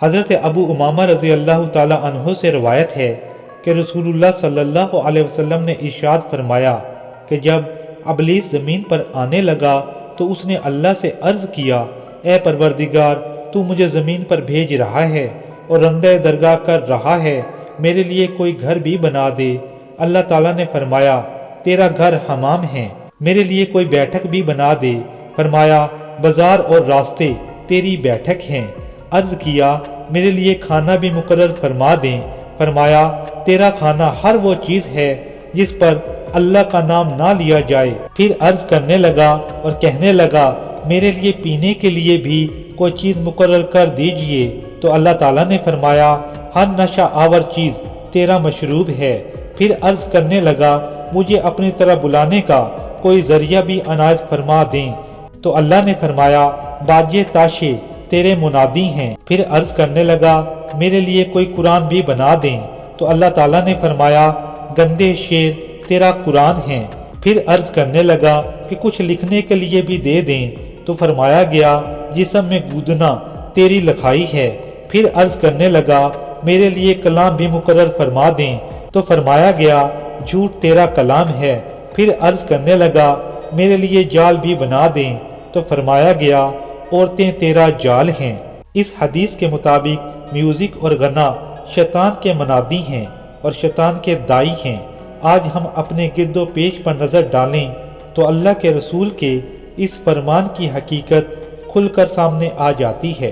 حضرت ابو امامہ رضی اللہ تعالی عنہ سے روایت ہے کہ رسول اللہ صلی اللہ علیہ وسلم نے ارشاد فرمایا کہ جب ابلیس زمین پر آنے لگا تو اس نے اللہ سے عرض کیا، اے پروردگار، تو مجھے زمین پر بھیج رہا ہے اور رندہ درگاہ کر رہا ہے، میرے لیے کوئی گھر بھی بنا دے۔ اللہ تعالیٰ نے فرمایا، تیرا گھر حمام ہے، میرے لیے کوئی بیٹھک بھی بنا دے۔ فرمایا، بازار اور راستے تیری بیٹھک ہیں۔ عرض کیا، میرے لیے کھانا بھی مقرر فرما دیں۔ فرمایا، تیرا کھانا ہر وہ چیز ہے جس پر اللہ کا نام نہ لیا جائے۔ پھر عرض کرنے لگا اور کہنے لگا، میرے لیے پینے کے لیے بھی کوئی چیز مقرر کر دیجئے۔ تو اللہ تعالیٰ نے فرمایا، ہر نشہ آور چیز تیرا مشروب ہے۔ پھر عرض کرنے لگا، مجھے اپنی طرح بلانے کا کوئی ذریعہ بھی عنایت فرما دیں۔ تو اللہ نے فرمایا، باجے تاشے تیرے منادی ہیں۔ پھر عرض کرنے لگا، میرے لیے کوئی قرآن بھی بنا دیں۔ تو اللہ تعالیٰ نے فرمایا، گندے شعر تیرا قرآن ہے۔ پھر عرض کرنے لگا کہ کچھ لکھنے کے لیے بھی دے دیں۔ تو فرمایا گیا، جسم میں گودنا تیری لکھائی ہے۔ پھر عرض کرنے لگا، میرے لیے کلام بھی مقرر فرما دیں۔ تو فرمایا گیا، جھوٹ تیرا کلام ہے۔ پھر عرض کرنے لگا، میرے لیے جال بھی بنا دیں۔ تو فرمایا گیا، عورتیں تیرا جال ہیں۔ اس حدیث کے مطابق میوزک اور غنا شیطان کے منادی ہیں اور شیطان کے دائی ہیں۔ آج ہم اپنے گرد و پیش پر نظر ڈالیں تو اللہ کے رسول کے اس فرمان کی حقیقت کھل کر سامنے آ جاتی ہے۔